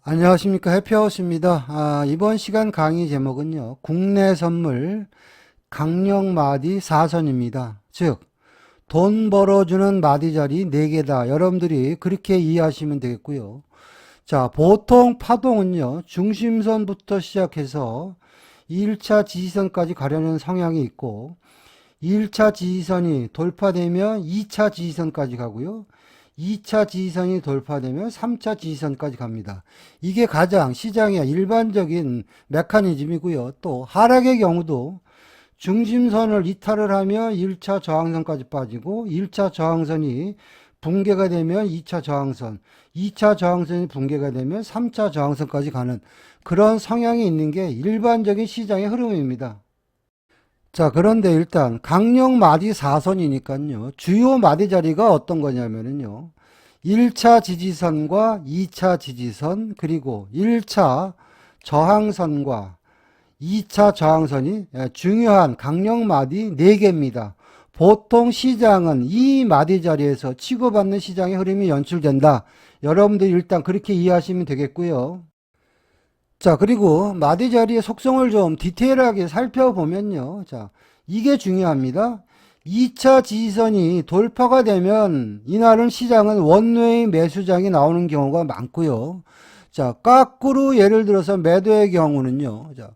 안녕하십니까. 해피하우스입니다. 이번 시간 강의 제목은요, 국내 선물 강령마디 4선입니다. 즉, 돈 벌어주는 마디자리 4개다. 여러분들이 그렇게 이해하시면 되겠고요. 자, 보통 파동은요, 중심선부터 시작해서 1차 지지선까지 가려는 성향이 있고, 1차 지지선이 돌파되면 2차 지지선까지 가고요. 2차 지지선이 돌파되면 3차 지지선까지 갑니다. 이게 가장 시장의 일반적인 메커니즘이고요. 또 하락의 경우도 중심선을 이탈을 하면 1차 저항선까지 빠지고 1차 저항선이 붕괴가 되면 2차 저항선, 2차 저항선이 붕괴가 되면 3차 저항선까지 가는 그런 성향이 있는 게 일반적인 시장의 흐름입니다. 자, 그런데 일단 강령 마디 4선이니까요. 주요 마디 자리가 어떤 거냐면요. 1차 지지선과 2차 지지선, 그리고 1차 저항선과 2차 저항선이 중요한 강령 마디 4개입니다. 보통 시장은 이 마디 자리에서 치고받는 시장의 흐름이 연출된다. 여러분들 일단 그렇게 이해하시면 되겠고요. 자, 그리고 마디 자리의 속성을 좀 디테일하게 살펴보면요. 자, 이게 중요합니다. 2차 지지선이 돌파가 되면 이날은 시장은 원웨이 매수장이 나오는 경우가 많고요. 자, 거꾸로 예를 들어서 매도의 경우는요. 자,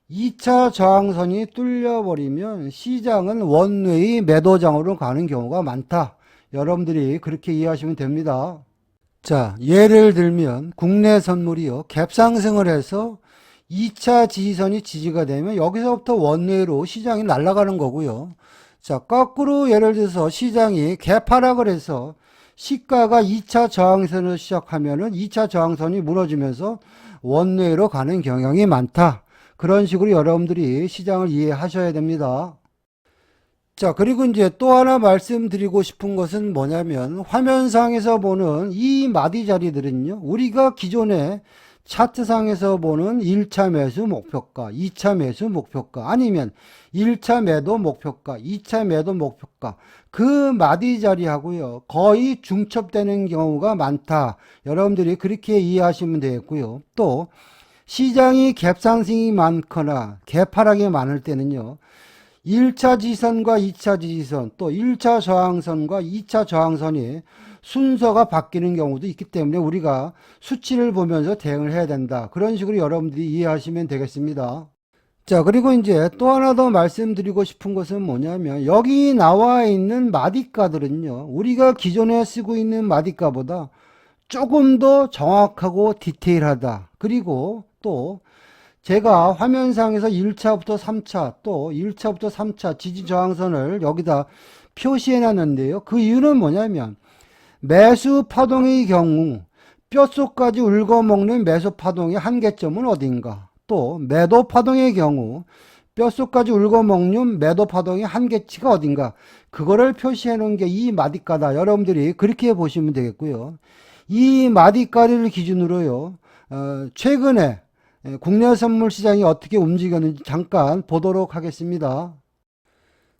2차 저항선이 뚫려버리면 시장은 원웨이 매도장으로 가는 경우가 많다. 여러분들이 그렇게 이해하시면 됩니다. 자, 예를 들면 국내 선물이요. 갭상승을 해서 2차 지지선이 지지가 되면 여기서부터 원웨이로 시장이 날아가는 거고요. 자, 거꾸로 예를 들어서 시장이 갭하락을 해서 시가가 2차 저항선을 시작하면은 2차 저항선이 무너지면서 원웨이로 가는 경향이 많다. 그런 식으로 여러분들이 시장을 이해하셔야 됩니다. 자, 그리고 이제 또 하나 말씀드리고 싶은 것은 뭐냐면 화면상에서 보는 이 마디 자리들은요. 우리가 기존에 차트상에서 보는 1차 매수 목표가, 2차 매수 목표가, 아니면 1차 매도 목표가, 2차 매도 목표가 그 마디 자리하고요. 거의 중첩되는 경우가 많다. 여러분들이 그렇게 이해하시면 되겠고요. 또 시장이 갭상승이 많거나 갭하락이 많을 때는요. 1차 지지선과 2차 지지선, 또 1차 저항선과 2차 저항선이 순서가 바뀌는 경우도 있기 때문에 우리가 수치를 보면서 대응을 해야 된다. 그런 식으로 여러분들이 이해하시면 되겠습니다. 자, 그리고 이제 또 하나 더 말씀드리고 싶은 것은 뭐냐면 여기 나와 있는 마디가들은요. 우리가 기존에 쓰고 있는 마디가보다 조금 더 정확하고 디테일하다. 그리고 또 제가 화면상에서 1차부터 3차 또 1차부터 3차 지지저항선을 여기다 표시해 놨는데요. 그 이유는 뭐냐면 매수 파동의 경우 뼛속까지 울거먹는 매수 파동의 한계점은 어딘가, 또 매도 파동의 경우 뼛속까지 울거먹는 매도 파동의 한계치가 어딘가, 그거를 표시해 놓은 게 이 마디가다. 여러분들이 그렇게 보시면 되겠고요. 이 마디가를 기준으로요. 최근에 국내 선물 시장이 어떻게 움직였는지 잠깐 보도록 하겠습니다.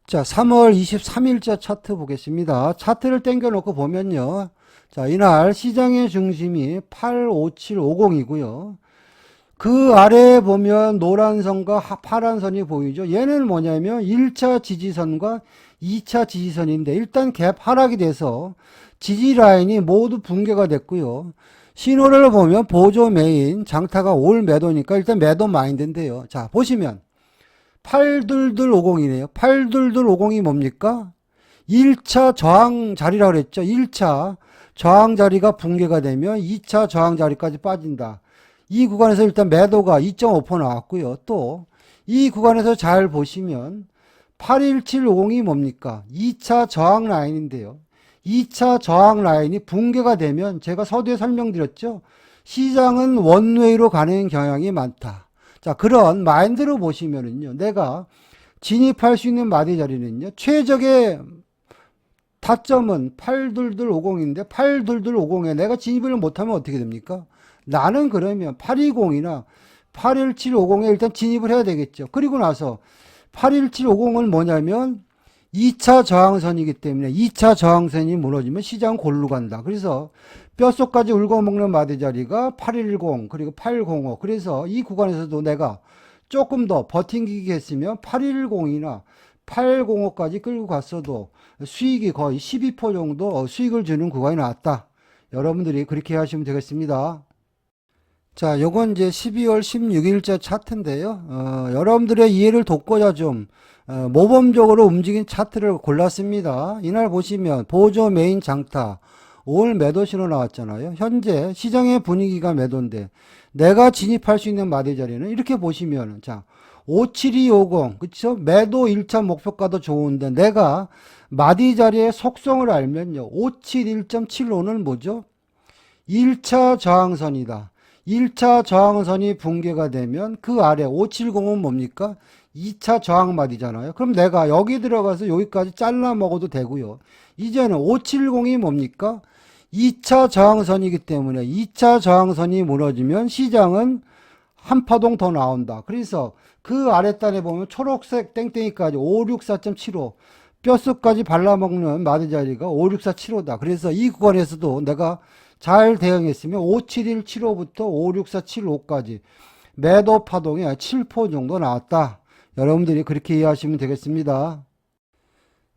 자, 3월 23일자 차트 보겠습니다. 차트를 당겨 놓고 보면요. 자, 이날 시장의 중심이 85750이고요. 그 아래에 보면 노란 선과 파란 선이 보이죠. 얘는 뭐냐면 1차 지지선과 2차 지지선인데 일단 갭 하락이 돼서 지지 라인이 모두 붕괴가 됐고요. 신호를 보면 보조 메인 장타가 올 매도니까 일단 매도 마인드인데요. 자, 보시면 82250이네요. 82250이 뭡니까? 1차 저항 자리라고 그랬죠. 1차 저항 자리가 붕괴가 되면 2차 저항 자리까지 빠진다. 이 구간에서 일단 매도가 2.5% 나왔고요. 또 이 구간에서 잘 보시면 81750이 뭡니까? 2차 저항 라인인데요. 2차 저항 라인이 붕괴가 되면 제가 서두에 설명드렸죠. 시장은 원웨이로 가는 경향이 많다. 자, 그런 마인드로 보시면은요. 내가 진입할 수 있는 마디 자리는요. 최적의 타점은 82250인데 82250에 내가 진입을 못하면 어떻게 됩니까? 나는 그러면 820이나 81750에 일단 진입을 해야 되겠죠. 그리고 나서 81750은 뭐냐면 2차 저항선이기 때문에 2차 저항선이 무너지면 시장은 골로 간다. 그래서 뼛속까지 울고먹는 마디 자리가 810 그리고 805. 그래서 이 구간에서도 내가 조금 더 버팅기기 했으면 810이나 805까지 끌고 갔어도 수익이 거의 12% 정도 수익을 주는 구간이 나왔다. 여러분들이 그렇게 하시면 되겠습니다. 자, 요건 이제 12월 16일자 차트인데요. 여러분들의 이해를 돕고자 좀 모범적으로 움직인 차트를 골랐습니다. 이날 보시면 보조 메인 장타 5월 매도 신호 나왔잖아요. 현재 시장의 분위기가 매도인데 내가 진입할 수 있는 마디 자리는 이렇게 보시면 자 57250 그쵸? 매도 1차 목표가도 좋은데 내가 마디 자리의 속성을 알면요 571.75는 뭐죠? 1차 저항선이다. 1차 저항선이 붕괴가 되면 그 아래 570은 뭡니까? 2차 저항마디잖아요. 그럼 내가 여기 들어가서 여기까지 잘라 먹어도 되고요. 이제는 570이 뭡니까? 2차 저항선이기 때문에 2차 저항선이 무너지면 시장은 한 파동 더 나온다. 그래서 그 아랫단에 보면 초록색 땡땡이까지 564.75 뼛속까지 발라먹는 마디 자리가 56475다. 그래서 이 구간에서도 내가 잘 대응했으면 57175부터 56475까지 매도 파동이 7% 정도 나왔다. 여러분들이 그렇게 이해하시면 되겠습니다.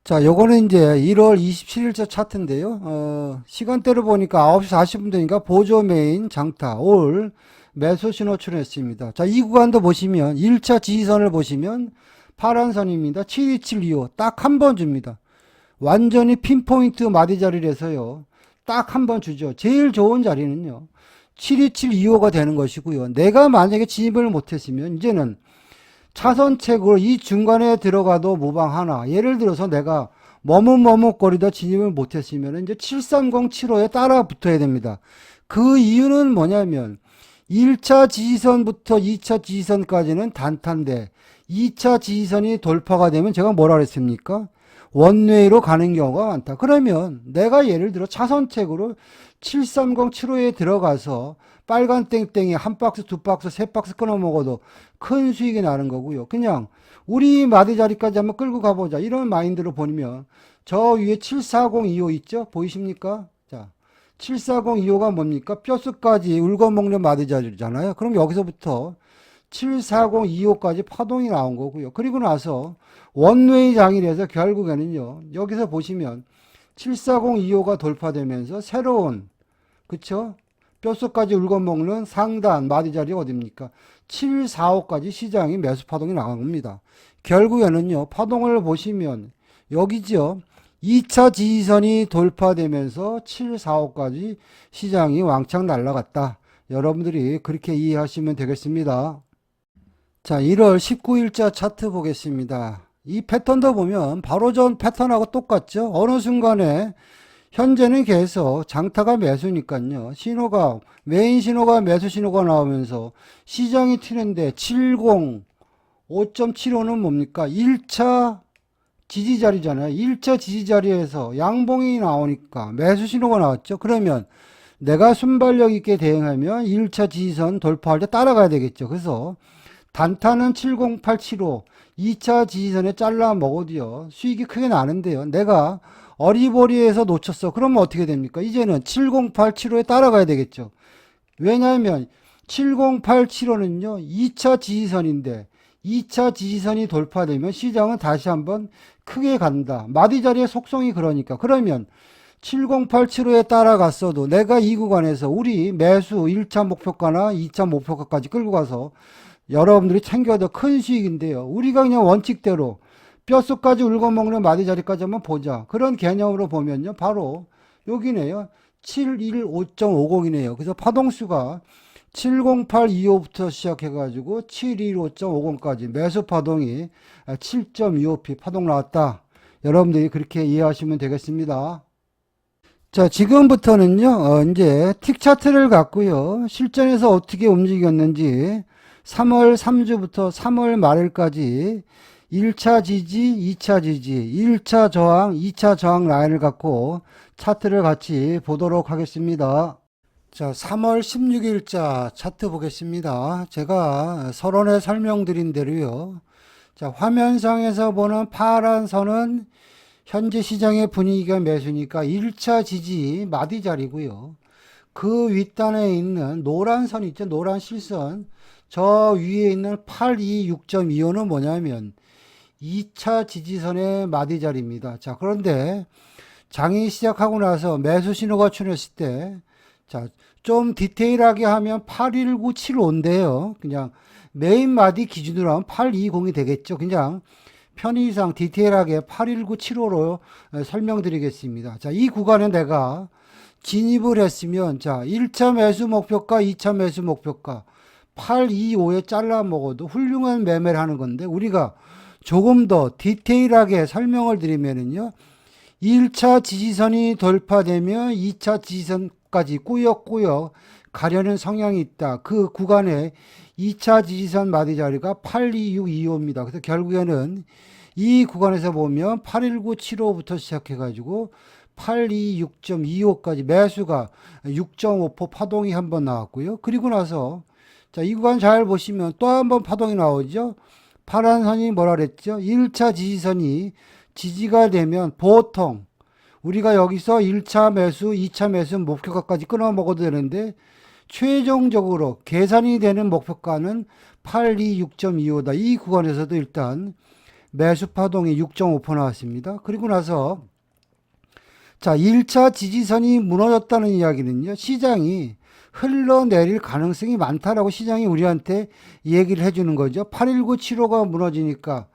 자, 요거는 이제 1월 27일자 차트인데요. 시간대로 보니까 9시 40분 되니까 보조 메인 장타 올 매수 신호 출현했습니다. 자, 이 구간도 보시면 1차 지지선을 보시면 파란 선입니다. 72725 딱 한 번 줍니다. 완전히 핀포인트 마디 자리라서요. 딱 한 번 주죠. 제일 좋은 자리는요. 72725가 되는 것이고요. 내가 만약에 진입을 못했으면 이제는 차선책으로 이 중간에 들어가도 무방하나. 예를 들어서 내가 머뭇머뭇거리다 진입을 못했으면 이제 73075에 따라 붙어야 됩니다. 그 이유는 뭐냐면 1차 지지선부터 2차 지지선까지는 단타인데 2차 지지선이 돌파가 되면 제가 뭐라 그랬습니까? 원웨이로 가는 경우가 많다. 그러면 내가 예를 들어 차선책으로 73075에 들어가서 빨간 땡땡이 한 박스, 두 박스, 세 박스 끊어 먹어도 큰 수익이 나는 거고요. 그냥 우리 마디 자리까지 한번 끌고 가보자. 이런 마인드로 보면 저 위에 74025 있죠? 보이십니까? 자, 74025가 뭡니까? 뼛속까지 울거먹는 마디 자리잖아요. 그럼 여기서부터 74025까지 파동이 나온 거고요. 그리고 나서 원웨이 장이라서 결국에는요. 여기서 보시면 74025가 돌파되면서 새로운 그쵸? 뼛속까지 울거먹는 상단 마디 자리가 어딥니까? 745까지 시장이 매수 파동이 나간 겁니다. 결국에는요. 파동을 보시면 여기죠. 2차 지지선이 돌파되면서 745까지 시장이 왕창 날아갔다. 여러분들이 그렇게 이해하시면 되겠습니다. 자, 1월 19일자 차트 보겠습니다. 이 패턴도 보면 바로 전 패턴하고 똑같죠. 어느 순간에 현재는 계속 장타가 매수니까요. 신호가 메인 신호가 매수 신호가 나오면서 시장이 튀는데 70 5.75는 뭡니까? 1차 지지자리잖아요. 1차 지지자리에서 양봉이 나오니까 매수 신호가 나왔죠. 그러면 내가 순발력 있게 대응하면 1차 지지선 돌파할 때 따라가야 되겠죠. 그래서 단타는 70875 2차 지지선에 잘라 먹어도요 수익이 크게 나는데요. 내가 어리버리해서 놓쳤어. 그러면 어떻게 됩니까? 이제는 70875에 따라가야 되겠죠. 왜냐하면 70875는요 2차 지지선인데 2차 지지선이 돌파되면 시장은 다시 한번 크게 간다. 마디 자리의 속성이 그러니까. 그러면 70875에 따라갔어도 내가 이 구간에서 우리 매수 1차 목표가나 2차 목표가까지 끌고 가서 여러분들이 챙겨도 큰 수익인데요. 우리가 그냥 원칙대로 뼛속까지 울고먹는 마디 자리까지 한번 보자. 그런 개념으로 보면요. 바로 여기네요. 715.50이네요. 그래서 파동수가 70825부터 시작해가지고 715.50까지 매수 파동이 7.25p 파동 나왔다. 여러분들이 그렇게 이해하시면 되겠습니다. 자, 지금부터는요, 이제 틱 차트를 갖고요, 실전에서 어떻게 움직였는지 3월 3주부터 3월 말일까지 1차 지지, 2차 지지, 1차 저항, 2차 저항 라인을 갖고 차트를 같이 보도록 하겠습니다. 자, 3월 16일자 차트 보겠습니다. 제가 서론에 설명드린 대로요. 자, 화면상에서 보는 파란 선은 현재 시장의 분위기가 매수니까 1차 지지 마디 자리고요. 그 윗단에 있는 노란 선 있죠? 노란 실선. 저 위에 있는 826.25는 뭐냐면 2차 지지선의 마디자리입니다. 자, 그런데 장이 시작하고 나서 매수 신호가 출현했을 때, 자, 좀 디테일하게 하면 81975인데요. 그냥 메인 마디 기준으로 하면 820이 되겠죠. 그냥 편의상 디테일하게 81975로 설명드리겠습니다. 자, 이 구간에 내가 진입을 했으면, 자, 1차 매수 목표가, 2차 매수 목표가 825에 잘라 먹어도 훌륭한 매매를 하는 건데, 우리가 조금 더 디테일하게 설명을 드리면은요, 1차 지지선이 돌파되면 2차 지지선까지 꾸역꾸역 가려는 성향이 있다. 그 구간에 2차 지지선 마디 자리가 82625입니다. 그래서 결국에는 이 구간에서 보면 81975부터 시작해가지고 826.25까지 매수가 6.5% 파동이 한번 나왔고요. 그리고 나서 자, 이 구간 잘 보시면 또 한 번 파동이 나오죠. 파란 선이 뭐라 그랬죠? 1차 지지선이 지지가 되면 보통 우리가 여기서 1차 매수, 2차 매수 목표가까지 끊어 먹어도 되는데 최종적으로 계산이 되는 목표가는 826.25다. 이 구간에서도 일단 매수 파동이 6.5% 나왔습니다. 그리고 나서 자, 1차 지지선이 무너졌다는 이야기는요. 시장이 흘러내릴 가능성이 많다라고 시장이 우리한테 얘기를 해주는 거죠. 81975가 무너지니까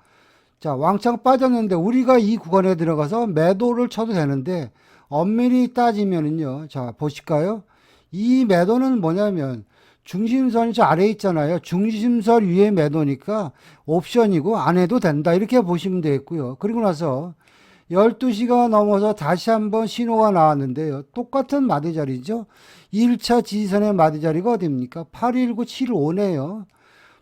자, 왕창 빠졌는데 우리가 이 구간에 들어가서 매도를 쳐도 되는데 엄밀히 따지면은요. 자, 보실까요? 이 매도는 뭐냐면 중심선이 저 아래에 있잖아요. 중심선 위에 매도니까 옵션이고 안 해도 된다. 이렇게 보시면 되겠고요. 그리고 나서 12시가 넘어서 다시 한번 신호가 나왔는데요. 똑같은 마디 자리죠. 1차 지지선의 마디 자리가 어디입니까? 81975네요.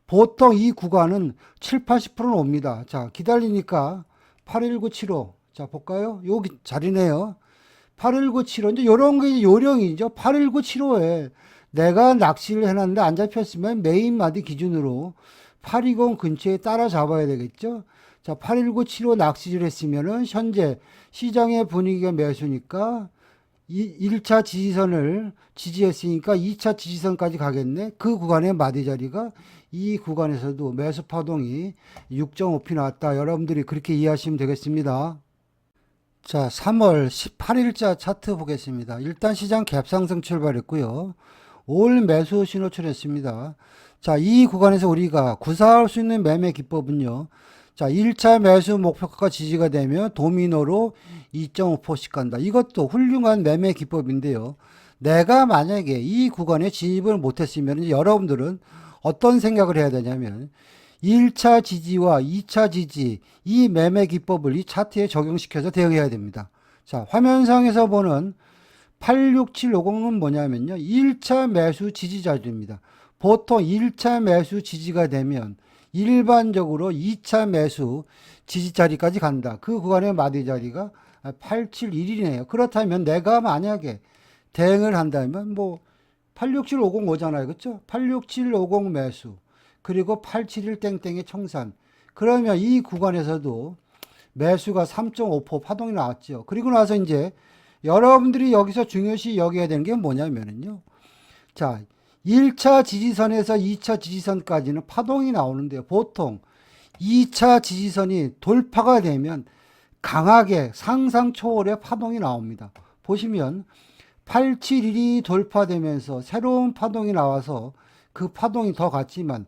보통 이 구간은 7, 80%는 옵니다. 자, 기다리니까 81975. 자, 볼까요? 여기 자리네요. 81975. 이제 요런 게 요령이죠. 81975에 내가 낚시를 해놨는데 안 잡혔으면 메인 마디 기준으로 820 근처에 따라잡아야 되겠죠. 자, 81975 낚시를 했으면은 현재 시장의 분위기가 매수니까 1차 지지선을 지지했으니까 2차 지지선까지 가겠네. 그 구간의 마디 자리가 이 구간에서도 매수 파동이 6.5p 나왔다. 여러분들이 그렇게 이해하시면 되겠습니다. 자, 3월 18일자 차트 보겠습니다. 일단 시장 갭상승 출발했고요. 올 매수 신호 출했습니다. 자, 이 구간에서 우리가 구사할 수 있는 매매 기법은요. 자, 1차 매수 목표가 지지가 되면 도미노로 2.5%씩 간다. 이것도 훌륭한 매매 기법인데요. 내가 만약에 이 구간에 진입을 못했으면 여러분들은 어떤 생각을 해야 되냐면 1차 지지와 2차 지지 이 매매 기법을 이 차트에 적용시켜서 대응해야 됩니다. 자, 화면상에서 보는 86750은 뭐냐면요. 1차 매수 지지 자리입니다. 보통 1차 매수 지지가 되면 일반적으로 2차 매수 지지 자리까지 간다. 그 구간의 마디 자리가 871이네요. 그렇다면 내가 만약에 대응을 한다면 뭐 86750 오잖아요. 그렇죠? 86750 매수 그리고 871 땡땡의 청산. 그러면 이 구간에서도 매수가 3.5% 파동이 나왔죠. 그리고 나서 이제 여러분들이 여기서 중요시 여겨야 되는 게 뭐냐면요. 자, 1차 지지선에서 2차 지지선까지는 파동이 나오는데요. 보통 2차 지지선이 돌파가 되면 강하게 상상 초월의 파동이 나옵니다. 보시면 871이 돌파되면서 새로운 파동이 나와서 그 파동이 더 갔지만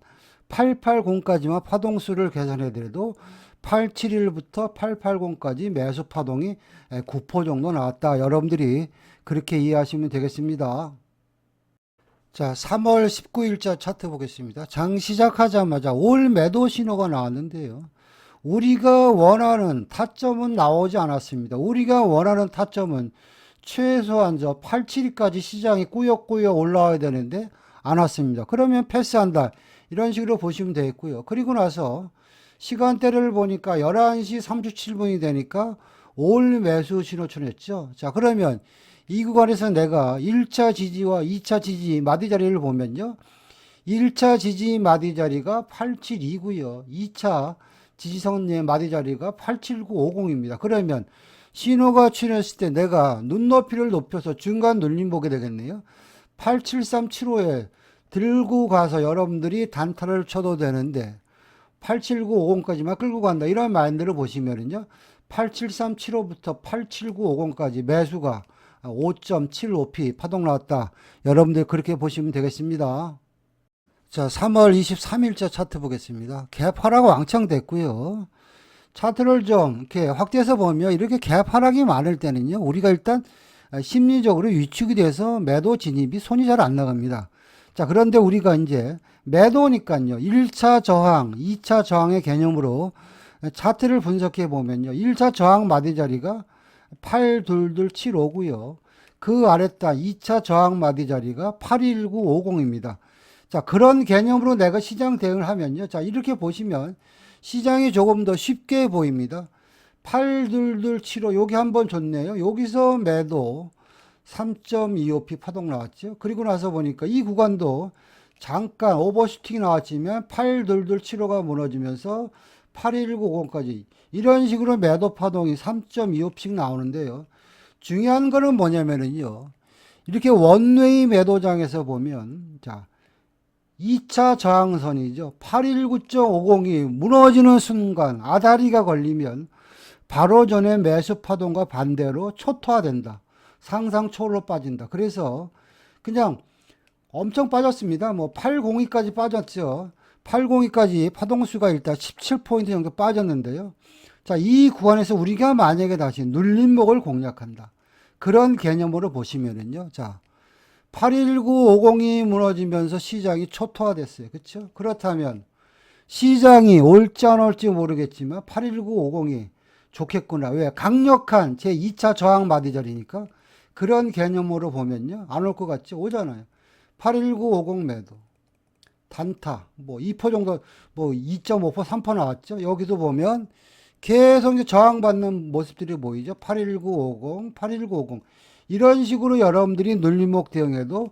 880까지만 파동수를 계산해더라도 871부터 880까지 매수 파동이 9% 정도 나왔다. 여러분들이 그렇게 이해하시면 되겠습니다. 자, 3월 19일자 차트 보겠습니다. 장 시작하자마자 올 매도 신호가 나왔는데요. 우리가 원하는 타점은 나오지 않았습니다. 우리가 원하는 타점은 최소한 저 872까지 시장이 꾸역꾸역 올라와야 되는데 안 왔습니다. 그러면 패스한다. 이런 식으로 보시면 되겠고요. 그리고 나서 시간대를 보니까 11시 37분이 되니까 올 매수 신호 출했죠. 자, 그러면 이 구간에서 내가 1차 지지와 2차 지지 마디 자리를 보면요. 1차 지지 마디 자리가 872고요. 2차 지지선의 마디 자리가 87950입니다. 그러면 신호가 출현했을 때 내가 눈높이를 높여서 중간 눌림 보게 되겠네요. 87375에 들고 가서 여러분들이 단타를 쳐도 되는데 87950까지만 끌고 간다. 이런 마인드를 보시면은요. 87375부터 87950까지 매수가 5.75p 파동 나왔다. 여러분들 그렇게 보시면 되겠습니다. 자, 3월 23일자 차트 보겠습니다. 갭 하락 왕창 됐고요. 차트를 좀 이렇게 확대해서 보면 이렇게 갭 하락이 많을 때는요. 우리가 일단 심리적으로 위축이 돼서 매도 진입이 손이 잘 안 나갑니다. 자, 그런데 우리가 이제 매도니까요. 1차 저항, 2차 저항의 개념으로 차트를 분석해 보면요. 1차 저항 마디 자리가 82275고요. 그 아래따 2차 저항 마디 자리가 81950입니다. 자, 그런 개념으로 내가 시장 대응을 하면요. 자, 이렇게 보시면 시장이 조금 더 쉽게 보입니다. 82275 여기 한번 줬네요. 여기서 매도 3.25p 파동 나왔죠. 그리고 나서 보니까 이 구간도 잠깐 오버슈팅이 나왔지만 82275가 무너지면서 81950까지 이런 식으로 매도 파동이 3.25씩 나오는데요. 중요한 거는 뭐냐면은요. 이렇게 원웨이 매도장에서 보면 자 2차 저항선이죠. 819.50이 무너지는 순간 아다리가 걸리면 바로 전에 매수 파동과 반대로 초토화된다. 상상 초월로 빠진다. 그래서 그냥 엄청 빠졌습니다. 뭐 802까지 빠졌죠. 802까지 파동수가 일단 17포인트 정도 빠졌는데요. 자, 이 구간에서 우리가 만약에 다시 눌림목을 공략한다. 그런 개념으로 보시면은요. 자, 81950이 무너지면서 시장이 초토화됐어요. 그렇죠? 그렇다면 시장이 올지 안 올지 모르겠지만 81950이 좋겠구나. 왜? 강력한 제 2차 저항 마디자리니까 그런 개념으로 보면요. 안 올 것 같죠? 오잖아요. 81950 매도. 단타. 뭐 2% 정도, 뭐 2.5%, 3% 나왔죠? 여기도 보면 계속 이제 저항받는 모습들이 보이죠? 81950, 81950. 이런 식으로 여러분들이 눌림목 대응에도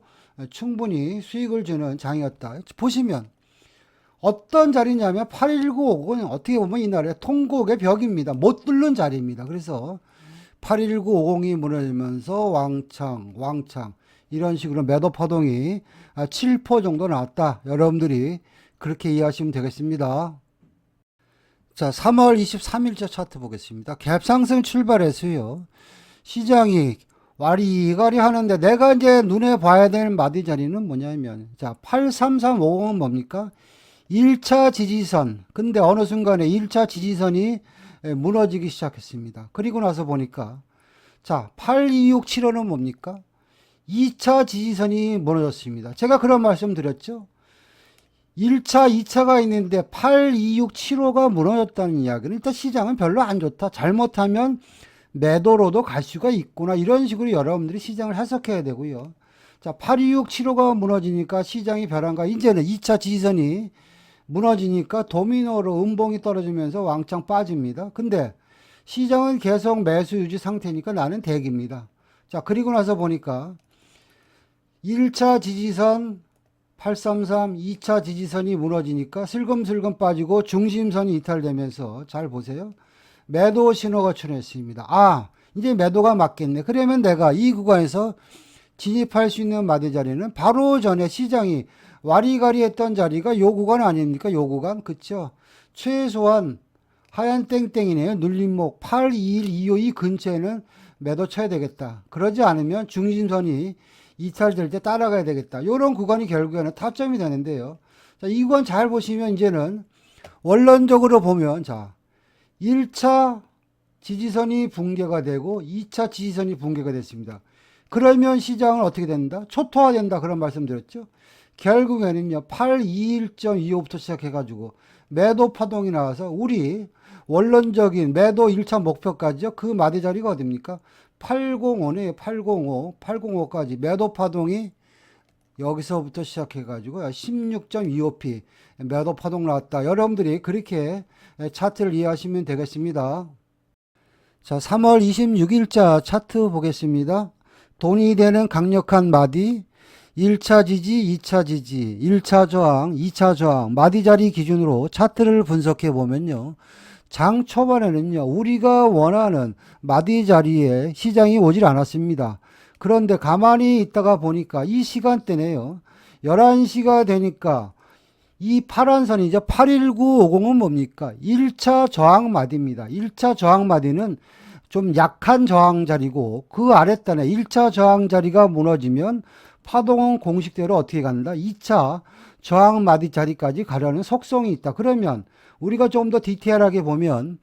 충분히 수익을 주는 장이었다. 보시면 어떤 자리냐면 81950은 어떻게 보면 이 나라의 통곡의 벽입니다. 못 뚫는 자리입니다. 그래서 81950이 무너지면서 왕창 이런 식으로 매도 파동이 7% 정도 나왔다. 여러분들이 그렇게 이해하시면 되겠습니다. 자, 3월 23일자 차트 보겠습니다. 갭상승 출발해서요. 시장이 와리가리 하는데 내가 이제 눈에 봐야 될 마디 자리는 뭐냐면 자, 83350은 뭡니까? 1차 지지선. 근데 어느 순간에 1차 지지선이 무너지기 시작했습니다. 그리고 나서 보니까 자, 8267호는 뭡니까? 2차 지지선이 무너졌습니다. 제가 그런 말씀 드렸죠. 1차, 2차가 있는데 8267호가 무너졌다는 이야기는 일단 시장은 별로 안 좋다. 잘못하면 매도로도 갈 수가 있구나. 이런 식으로 여러분들이 시장을 해석해야 되고요. 자, 8267호가 무너지니까 시장이 벼랑가 이제는 2차 지지선이 무너지니까 도미노로 음봉이 떨어지면서 왕창 빠집니다. 근데 시장은 계속 매수 유지 상태니까 나는 대기입니다. 자, 그리고 나서 보니까 1차 지지선 833, 2차 지지선이 무너지니까 슬금슬금 빠지고 중심선이 이탈되면서 잘 보세요. 매도 신호가 출현했습니다. 아, 이제 매도가 맞겠네. 그러면 내가 이 구간에서 진입할 수 있는 마디 자리는 바로 전에 시장이 와리가리 했던 자리가 요 구간 아닙니까? 요 구간. 그쵸? 최소한 하얀 땡땡이네요. 눌림목 82125 근처에는 매도 쳐야 되겠다. 그러지 않으면 중심선이 이탈될 때 따라가야 되겠다. 요런 구간이 결국에는 타점이 되는데요. 자, 이 구간 잘 보시면 이제는 원론적으로 보면 자, 1차 지지선이 붕괴가 되고 2차 지지선이 붕괴가 됐습니다. 그러면 시장은 어떻게 된다? 초토화된다. 그런 말씀 드렸죠. 결국에는요. 821.25부터 시작해가지고 매도 파동이 나와서 우리 원론적인 매도 1차 목표까지요. 그 마디 자리가 어딥니까? 805네. 805, 805까지 매도 파동이 여기서부터 시작해가지고 16.25p 매도 파동 나왔다. 여러분들이 그렇게 차트를 이해하시면 되겠습니다. 자, 3월 26일자 차트 보겠습니다. 돈이 되는 강력한 마디 1차 지지, 2차 지지, 1차 저항, 2차 저항, 마디 자리 기준으로 차트를 분석해 보면요. 장 초반에는요. 우리가 원하는 마디 자리에 시장이 오질 않았습니다. 그런데 가만히 있다가 보니까 이 시간대네요. 11시가 되니까 이 파란 선이죠. 81950은 뭡니까? 1차 저항마디입니다. 1차 저항마디는 좀 약한 저항 자리고 그 아랫단에 1차 저항 자리가 무너지면 파동은 공식대로 어떻게 간다? 2차 저항마디 자리까지 가려는 속성이 있다. 그러면 우리가 좀 더 디테일하게 보면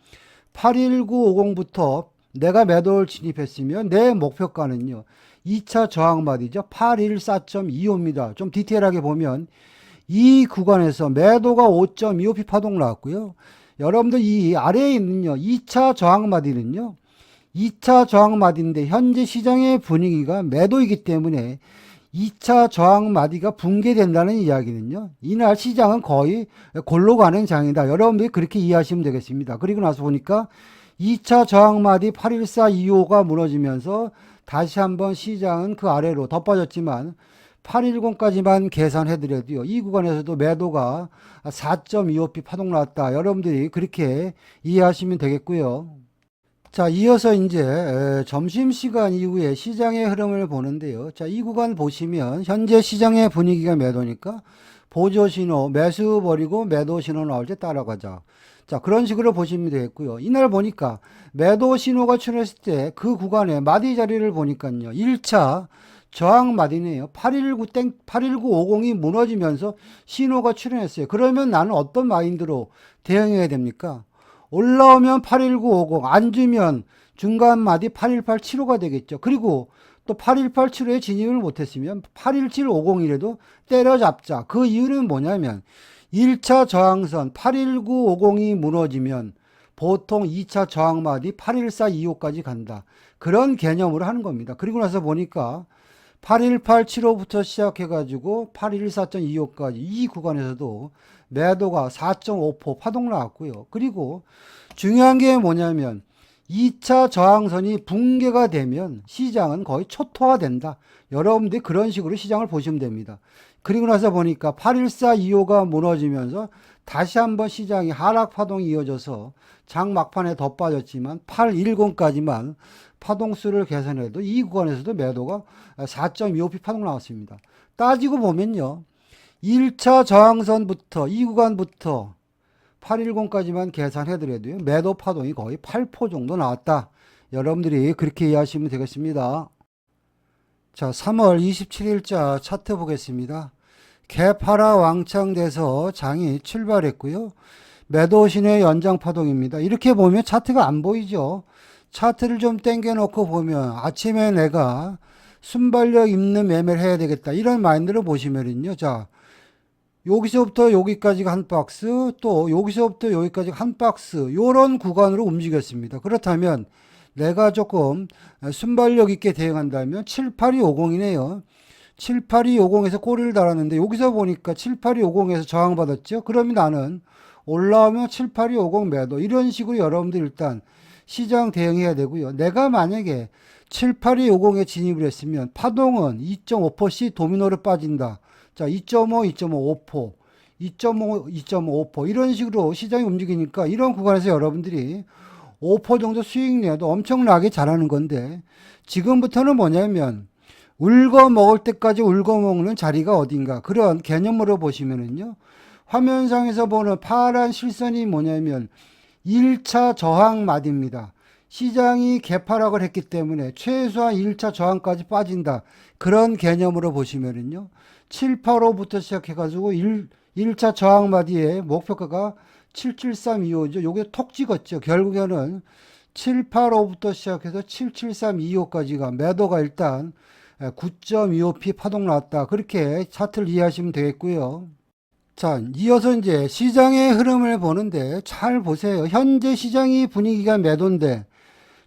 81950부터 내가 매도를 진입했으면 내 목표가는요. 2차 저항마디죠. 814.25입니다. 좀 디테일하게 보면 이 구간에서 매도가 5.25p 파동 나왔고요. 여러분들 이 아래에 있는요. 2차 저항마디는요. 2차 저항마디인데 현재 시장의 분위기가 매도이기 때문에 2차 저항마디가 붕괴된다는 이야기는요. 이날 시장은 거의 골로 가는 장이다. 여러분들이 그렇게 이해하시면 되겠습니다. 그리고 나서 보니까 2차 저항마디 81425가 무너지면서 다시 한번 시장은 그 아래로 더 빠졌지만 810까지만 계산해드려도요. 이 구간에서도 매도가 4.25p 파동 났다. 여러분들이 그렇게 이해하시면 되겠고요. 자, 이어서 이제 점심시간 이후에 시장의 흐름을 보는데요. 자, 이 구간 보시면 현재 시장의 분위기가 매도니까 보조 신호, 매수 버리고 매도 신호 나올 때 따라가자. 자, 그런 식으로 보시면 되겠고요. 이날 보니까 매도 신호가 출현했을 때 그 구간에 마디 자리를 보니까요. 1차 저항 마디네요. 81950이 무너지면서 신호가 출현했어요. 그러면 나는 어떤 마인드로 대응해야 됩니까? 올라오면 81950, 안 주면 중간 마디 81875가 되겠죠. 그리고 또 81875에 진입을 못했으면 81750이라도 때려잡자. 그 이유는 뭐냐면 1차 저항선 81950이 무너지면 보통 2차 저항마디 81425까지 간다. 그런 개념으로 하는 겁니다. 그리고 나서 보니까 81875부터 시작해가지고 814.25까지 이 구간에서도 매도가 4.5% 파동 나왔고요. 그리고 중요한 게 뭐냐면 2차 저항선이 붕괴가 되면 시장은 거의 초토화된다. 여러분들이 그런 식으로 시장을 보시면 됩니다. 그리고 나서 보니까 81425가 무너지면서 다시 한번 시장이 하락 파동이 이어져서 장 막판에 더 빠졌지만 810까지만 파동수를 계산해도 이 구간에서도 매도가 4.25p 파동 나왔습니다. 따지고 보면요. 1차 저항선부터 이 구간부터 810까지만 계산해더라도요. 매도 파동이 거의 8% 정도 나왔다. 여러분들이 그렇게 이해하시면 되겠습니다. 자, 3월 27일자 차트 보겠습니다. 개파라 왕창 돼서 장이 출발했고요. 매도 신의 연장 파동입니다. 이렇게 보면 차트가 안 보이죠. 차트를 좀 당겨 놓고 보면 아침에 내가 순발력 있는 매매를 해야 되겠다. 이런 마인드로 보시면은요. 자, 여기서부터 여기까지가 한 박스, 또 여기서부터 여기까지가 한 박스, 요런 구간으로 움직였습니다. 그렇다면 내가 조금 순발력 있게 대응한다면 78250이네요. 78250에서 꼬리를 달았는데 여기서 보니까 78250에서 저항받았죠. 그러면 나는 올라오면 78250 매도, 이런 식으로 여러분들 일단 시장 대응해야 되고요. 내가 만약에 78250에 진입을 했으면 파동은 2.5%씩 도미노로 빠진다. 자, 2.5, 2.5%, 2.5, 2.5% 이런 식으로 시장이 움직이니까 이런 구간에서 여러분들이 5% 정도 수익 내도 엄청나게 잘하는 건데, 지금부터는 뭐냐면 울거 먹을 때까지 울거 먹는 자리가 어딘가, 그런 개념으로 보시면은요. 화면상에서 보는 파란 실선이 뭐냐면 1차 저항 마디입니다. 시장이 개파락을 했기 때문에 최소한 1차 저항까지 빠진다. 그런 개념으로 보시면은요. 785부터 시작해가지고 1차 저항 마디의 목표가가 77325죠. 요게 톡 찍었죠. 결국에는 785부터 시작해서 77325까지가 매도가 일단 9.25p 파동 나왔다. 그렇게 차트를 이해하시면 되겠고요. 자, 이어서 이제 시장의 흐름을 보는데 잘 보세요. 현재 시장이 분위기가 매도인데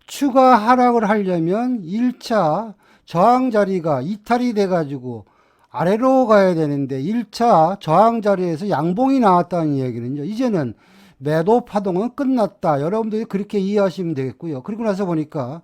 추가 하락을 하려면 1차 저항 자리가 이탈이 돼가지고 아래로 가야 되는데 1차 저항 자리에서 양봉이 나왔다는 얘기는요. 이제는 매도 파동은 끝났다. 여러분들이 그렇게 이해하시면 되겠고요. 그리고 나서 보니까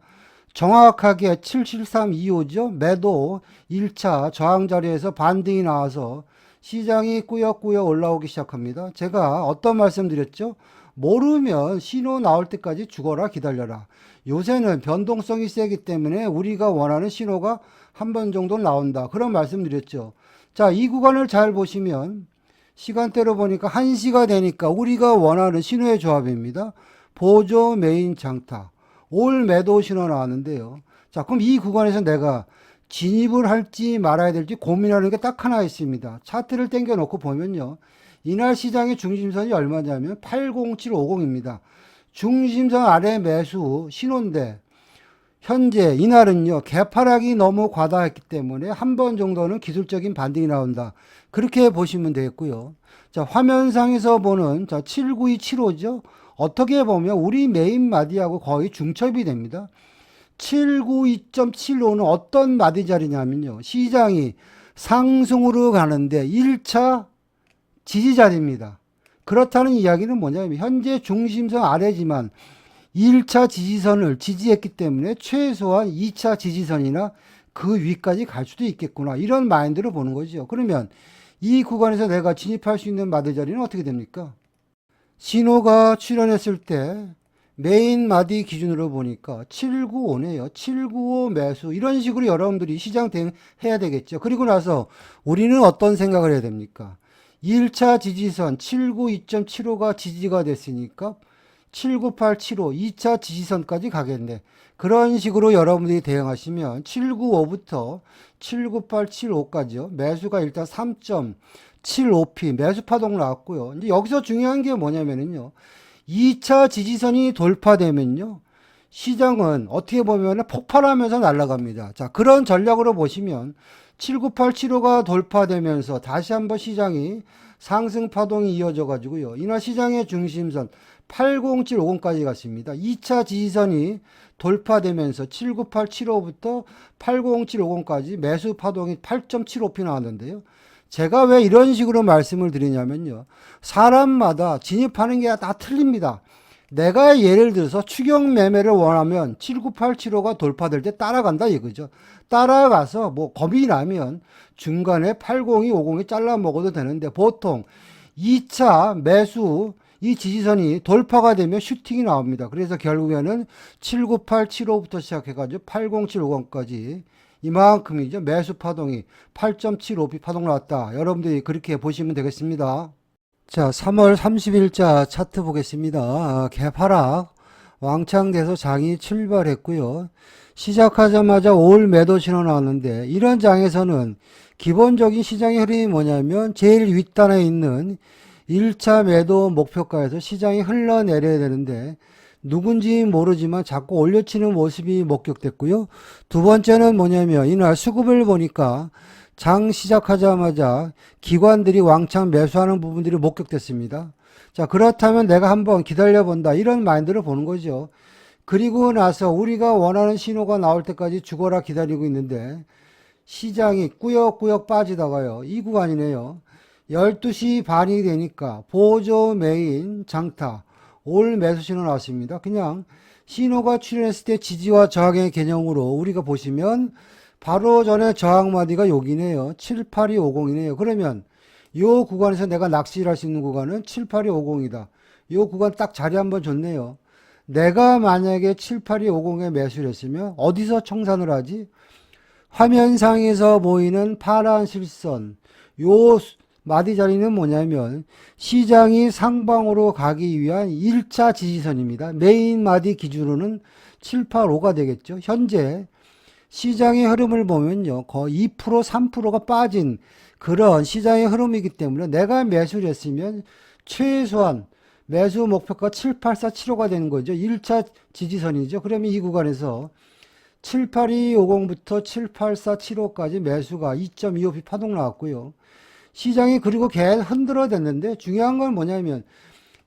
정확하게 77325죠. 매도 1차 저항 자리에서 반등이 나와서 시장이 꾸역꾸역 올라오기 시작합니다. 제가 어떤 말씀 드렸죠? 모르면 신호 나올 때까지 죽어라 기다려라. 요새는 변동성이 세기 때문에 우리가 원하는 신호가 한 번 정도 나온다. 그런 말씀 드렸죠. 자, 이 구간을 잘 보시면 시간대로 보니까 1시가 되니까 우리가 원하는 신호의 조합입니다. 보조, 메인, 장타. 올 매도 신호 나왔는데요. 자, 그럼 이 구간에서 내가 진입을 할지 말아야 될지 고민하는 게 딱 하나 있습니다. 차트를 당겨 놓고 보면요. 이날 시장의 중심선이 얼마냐면 80750입니다. 중심선 아래 매수 신호인데 현재 이날은요 개파락이 너무 과다했기 때문에 한 번 정도는 기술적인 반등이 나온다. 그렇게 보시면 되겠고요. 자, 화면상에서 보는 자 79275죠. 어떻게 보면 우리 메인 마디하고 거의 중첩이 됩니다. 792.75는 어떤 마디 자리냐면요. 시장이 상승으로 가는데 1차 지지 자리입니다. 그렇다는 이야기는 뭐냐면 현재 중심선 아래지만 1차 지지선을 지지했기 때문에 최소한 2차 지지선이나 그 위까지 갈 수도 있겠구나. 이런 마인드로 보는 거죠. 그러면 이 구간에서 내가 진입할 수 있는 마디 자리는 어떻게 됩니까? 신호가 출현했을 때 메인 마디 기준으로 보니까 795네요. 795 매수. 이런 식으로 여러분들이 시장 대응해야 되겠죠. 그리고 나서 우리는 어떤 생각을 해야 됩니까? 1차 지지선 792.75가 지지가 됐으니까 79875 2차 지지선까지 가겠네. 그런 식으로 여러분들이 대응하시면 795부터 79875까지요. 매수가 일단 3.75p 매수 파동 나왔고요. 이제 여기서 중요한 게 뭐냐면요. 2차 지지선이 돌파되면요. 시장은 어떻게 보면 폭발하면서 날아갑니다. 자, 그런 전략으로 보시면 79875가 돌파되면서 다시 한번 시장이 상승 파동이 이어져 가지고요. 이날 시장의 중심선 80750까지 갔습니다. 2차 지지선이 돌파되면서 79875부터 80750까지 매수 파동이 8.75p 나왔는데요. 제가 왜 이런 식으로 말씀을 드리냐면요. 사람마다 진입하는 게 다 틀립니다. 내가 예를 들어서 추격 매매를 원하면 79875가 돌파될 때 따라간다 이거죠. 따라가서 뭐 겁이 나면 중간에 802, 50이 잘라 먹어도 되는데 보통 2차 매수 이 지지선이 돌파가 되면 슈팅이 나옵니다. 그래서 결국에는 79875부터 시작해가지고 80750까지 이만큼이죠. 매수 파동이 8.75p 파동 나왔다. 여러분들이 그렇게 보시면 되겠습니다. 자, 3월 30일자 차트 보겠습니다. 개파락 왕창돼서 장이 출발했고요. 시작하자마자 올 매도 신호 나왔는데 이런 장에서는 기본적인 시장의 흐름이 뭐냐면 제일 윗단에 있는 1차 매도 목표가에서 시장이 흘러내려야 되는데 누군지 모르지만 자꾸 올려치는 모습이 목격됐고요. 두 번째는 뭐냐면 이날 수급을 보니까 장 시작하자마자 기관들이 왕창 매수하는 부분들이 목격됐습니다. 자, 그렇다면 내가 한번 기다려본다. 이런 마인드를 보는 거죠. 그리고 나서 우리가 원하는 신호가 나올 때까지 죽어라 기다리고 있는데 시장이 꾸역꾸역 빠지다가요. 이 구간이네요. 12시 반이 되니까 보조 메인 장타 올 매수 신호 나왔습니다. 그냥 신호가 출현했을 때 지지와 저항의 개념으로 우리가 보시면 바로 전에 저항 마디가 여기네요. 78250이네요. 그러면 이 구간에서 내가 낚시를 할 수 있는 구간은 78250이다. 이 구간 딱 자리 한번 줬네요. 내가 만약에 78250에 매수를 했으면 어디서 청산을 하지? 화면상에서 보이는 파란 실선 요 마디 자리는 뭐냐면 시장이 상방으로 가기 위한 1차 지지선입니다. 메인 마디 기준으로는 785가 되겠죠. 현재 시장의 흐름을 보면요. 거의 2%, 3%가 빠진 그런 시장의 흐름이기 때문에 내가 매수를 했으면 최소한 매수 목표가 78475가 되는 거죠. 1차 지지선이죠. 그러면 이 구간에서 78250부터 78475까지 매수가 2.25p 파동 나왔고요. 시장이 그리고 계속 흔들어댔는데 중요한 건 뭐냐면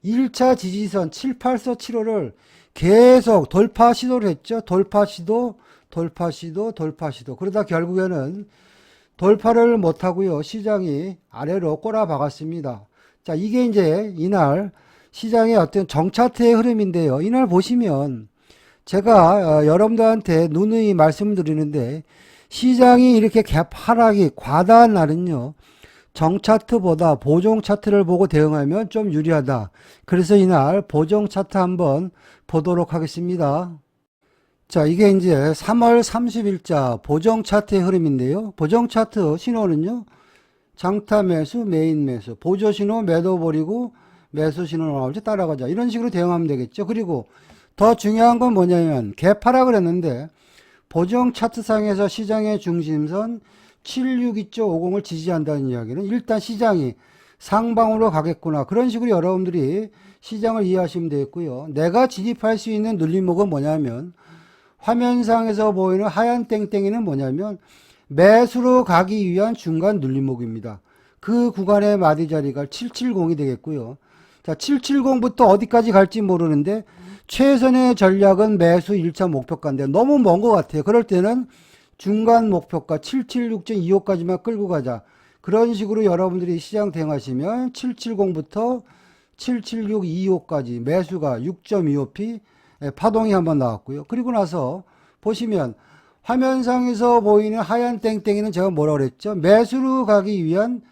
1차 지지선 78475를 계속 돌파 시도를 했죠. 돌파 시도. 그러다 결국에는 돌파를 못하고요. 시장이 아래로 꼬라박았습니다. 자, 이게 이제 이날 시장의 어떤 정차트의 흐름인데요. 이날 보시면 제가 여러분들한테 누누이 말씀드리는데 시장이 이렇게 하락이 과다한 날은요. 정차트보다 보정 차트를 보고 대응하면 좀 유리하다. 그래서 이날 보정 차트 한번 보도록 하겠습니다. 자, 이게 이제 3월 30일자 보정 차트의 흐름인데요. 보정 차트 신호는요, 장타 매수, 메인 매수, 보조 신호 매도 버리고 매수 신호 나올 때 따라가자. 이런 식으로 대응하면 되겠죠. 그리고 더 중요한 건 뭐냐면 개파락을 했는데 보정 차트상에서 시장의 중심선 762.50을 지지한다는 이야기는 일단 시장이 상방으로 가겠구나. 그런 식으로 여러분들이 시장을 이해하시면 되겠고요. 내가 진입할 수 있는 눌림목은 뭐냐면 화면상에서 보이는 하얀 땡땡이는 뭐냐면 매수로 가기 위한 중간 눌림목입니다. 그 구간의 마디 자리가 770이 되겠고요. 자, 770부터 어디까지 갈지 모르는데 최선의 전략은 매수 1차 목표가인데 너무 먼 것 같아요. 그럴 때는 중간 목표가 776.25까지만 끌고 가자. 그런 식으로 여러분들이 시장 대응하시면 770부터 776.25까지 매수가 6.25p 파동이 한번 나왔고요. 그리고 나서 보시면 화면상에서 보이는 하얀 땡땡이는 제가 뭐라 그랬죠? 매수로 가기 위한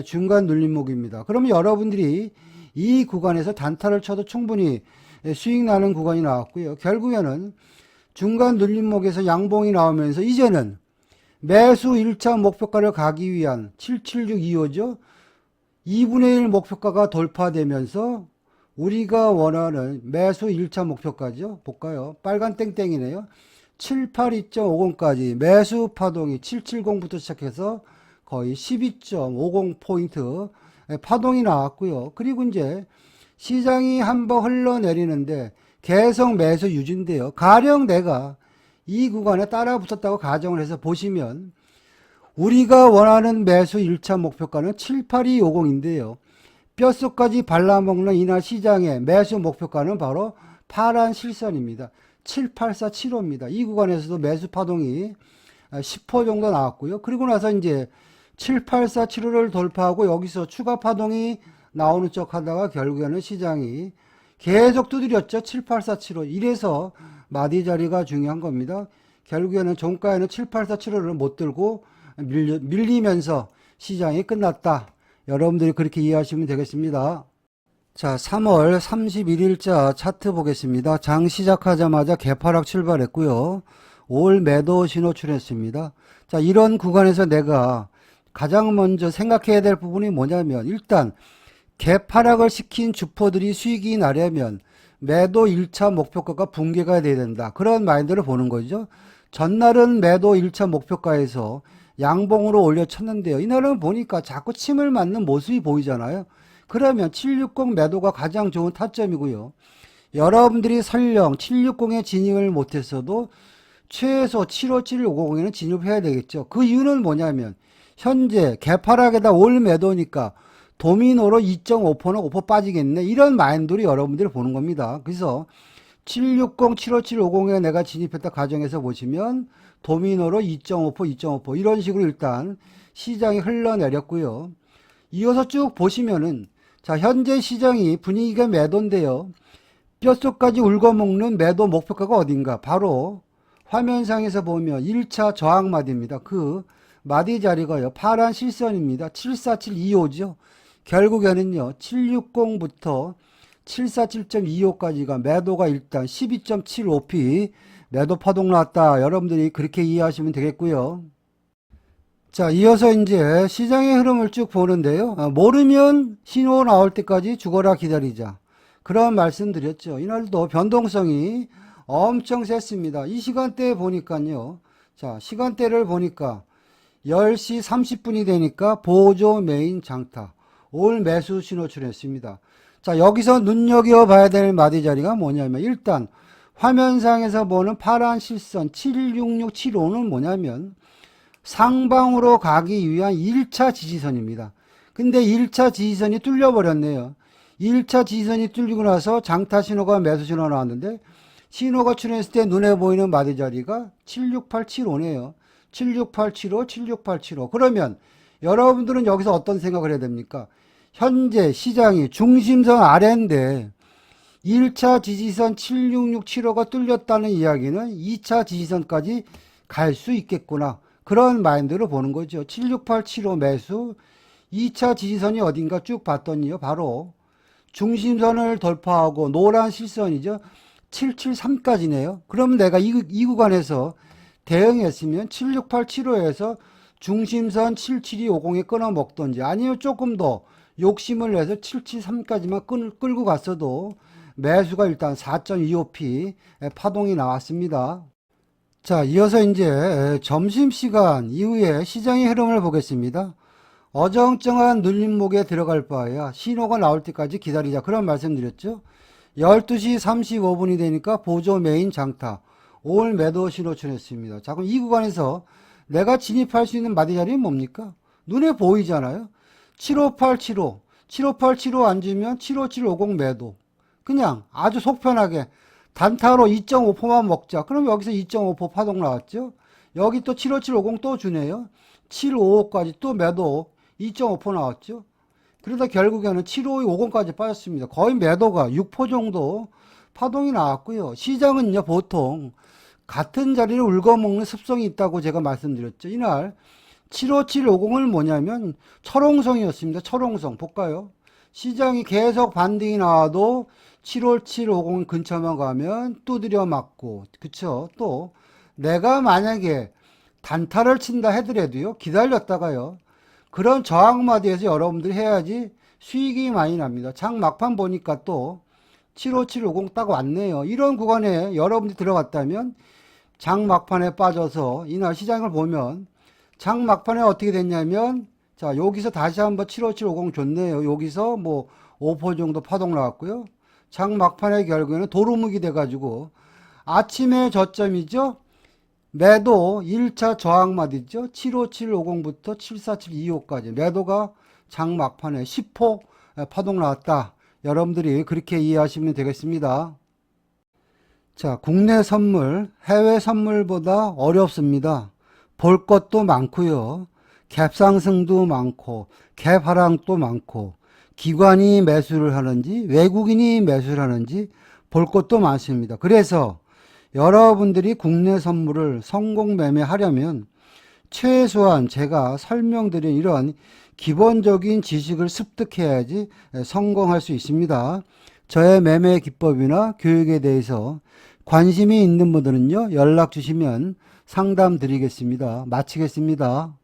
중간 눌림목입니다. 그러면 여러분들이 이 구간에서 단타를 쳐도 충분히 수익 나는 구간이 나왔고요. 결국에는 중간 눌림목에서 양봉이 나오면서 이제는 매수 1차 목표가를 가기 위한 77625죠. 2분의 1 목표가가 돌파되면서 우리가 원하는 매수 1차 목표가죠. 볼까요? 빨간 땡땡이네요. 782.50까지 매수 파동이 770부터 시작해서 거의 12.50포인트 파동이 나왔고요. 그리고 이제 시장이 한번 흘러내리는데 계속 매수 유지인데요. 가령 내가 이 구간에 따라 붙었다고 가정을 해서 보시면 우리가 원하는 매수 1차 목표가는 78250인데요. 뼛속까지 발라먹는 이날 시장의 매수 목표가는 바로 파란 실선입니다. 78475입니다. 이 구간에서도 매수 파동이 10% 정도 나왔고요. 그리고 나서 이제 78475를 돌파하고 여기서 추가 파동이 나오는 척 하다가 결국에는 시장이 계속 두드렸죠. 78475. 이래서 마디 자리가 중요한 겁니다. 결국에는 종가에는 78475를 못 들고 밀리면서 시장이 끝났다. 여러분들이 그렇게 이해하시면 되겠습니다. 자, 3월 31일자 차트 보겠습니다. 장 시작하자마자 개파락 출발했고요. 올 매도 신호 출했습니다. 자, 이런 구간에서 내가 가장 먼저 생각해야 될 부분이 뭐냐면 일단 개파락을 시킨 주포들이 수익이 나려면 매도 1차 목표가가 붕괴가 돼야 된다. 그런 마인드를 보는 거죠. 전날은 매도 1차 목표가에서 양봉으로 올려쳤는데요. 이날은 보니까 자꾸 침을 맞는 모습이 보이잖아요. 그러면 760 매도가 가장 좋은 타점이고요. 여러분들이 설령 760에 진입을 못했어도 최소 75750에는 진입해야 되겠죠. 그 이유는 뭐냐면 현재 개파락에다 올 매도니까 도미노로 2.5%는 5% 빠지겠네. 이런 마인드로 여러분들이 보는 겁니다. 그래서 760, 75750에 내가 진입했다 가정해서 보시면 도미노로 2.5%, 2.5% 이런 식으로 일단 시장이 흘러내렸고요. 이어서 쭉 보시면은 자, 현재 시장이 분위기가 매도인데요. 뼛속까지 울거먹는 매도 목표가가 어딘가? 바로 화면상에서 보면 1차 저항마디입니다. 그 마디 자리가요. 파란 실선입니다. 74725죠. 결국에는요. 760부터 747.25까지가 매도가 일단 12.75p 매도 파동 났다. 여러분들이 그렇게 이해하시면 되겠고요. 자, 이어서 이제 시장의 흐름을 쭉 보는데요. 모르면 신호 나올 때까지 죽어라 기다리자. 그런 말씀 드렸죠. 이날도 변동성이 엄청 셌습니다. 이 시간대에 보니까요. 자, 시간대를 보니까 10시 30분이 되니까 보조 메인 장타. 올 매수 신호 출했습니다. 자, 여기서 눈여겨봐야 될 마디 자리가 뭐냐면 일단 화면상에서 보는 파란 실선 76675는 뭐냐면 상방으로 가기 위한 1차 지지선입니다. 근데 1차 지지선이 뚫려버렸네요. 1차 지지선이 뚫리고 나서 장타 신호가 매수 신호가 나왔는데 신호가 출현했을 때 눈에 보이는 마디 자리가 76875네요. 76875, 76875. 그러면 여러분들은 여기서 어떤 생각을 해야 됩니까? 현재 시장이 중심선 아래인데 1차 지지선 76675가 뚫렸다는 이야기는 2차 지지선까지 갈 수 있겠구나. 그런 마인드로 보는 거죠. 76875 매수, 2차 지지선이 어딘가 쭉 봤더니요. 바로 중심선을 돌파하고 노란 실선이죠. 773까지네요. 그럼 내가 이 구간에서 대응했으면 76875에서 중심선 77250에 끊어 먹던지 아니면 조금 더 욕심을 내서 773까지만 끌고 갔어도 매수가 일단 4.25p 파동이 나왔습니다. 자, 이어서 이제 점심시간 이후에 시장의 흐름을 보겠습니다. 어정쩡한 눌림목에 들어갈 바에야 신호가 나올 때까지 기다리자. 그런 말씀 드렸죠. 12시 35분이 되니까 보조 메인 장타. 올 매도 신호 출했습니다. 자, 그럼 이 구간에서 내가 진입할 수 있는 마디 자리는 뭡니까? 눈에 보이잖아요. 75875. 75875 앉으면 75750 매도. 그냥 아주 속편하게 단타로 2.5%만 먹자. 그럼 여기서 2.5% 파동 나왔죠. 여기 또 75750 또 주네요. 755까지 또 매도 2.5% 나왔죠. 그러다 결국에는 75250까지 빠졌습니다. 거의 매도가 6% 정도 파동이 나왔고요. 시장은요, 보통 같은 자리를 울거먹는 습성이 있다고 제가 말씀드렸죠. 이날 75750을 뭐냐면 철옹성이었습니다. 철옹성. 볼까요? 시장이 계속 반등이 나와도 75750 근처만 가면 두드려 맞고, 그쵸? 또 내가 만약에 단타를 친다 하더라도요, 기다렸다가요, 그런 저항마디에서 여러분들이 해야지 수익이 많이 납니다. 장 막판 보니까 또 75750 딱 왔네요. 이런 구간에 여러분들이 들어갔다면 장 막판에 빠져서 이날 시장을 보면 장 막판에 어떻게 됐냐면, 자, 여기서 다시 한번 75750 줬네요. 여기서 뭐 5% 정도 파동 나왔고요. 장 막판의 결국에는 도루묵이 돼가지고 아침에 저점이죠. 매도 1차 저항마디죠. 75750부터 74725까지 매도가 장 막판에 10% 파동 나왔다. 여러분들이 그렇게 이해하시면 되겠습니다. 자, 국내 선물, 해외 선물보다 어렵습니다. 볼 것도 많고요. 갭 상승도 많고 갭 하락도 많고 기관이 매수를 하는지 외국인이 매수를 하는지 볼 것도 많습니다. 그래서 여러분들이 국내 선물을 성공 매매하려면 최소한 제가 설명드린 이런 기본적인 지식을 습득해야지 성공할 수 있습니다. 저의 매매 기법이나 교육에 대해서 관심이 있는 분들은요, 연락 주시면 상담 드리겠습니다. 마치겠습니다.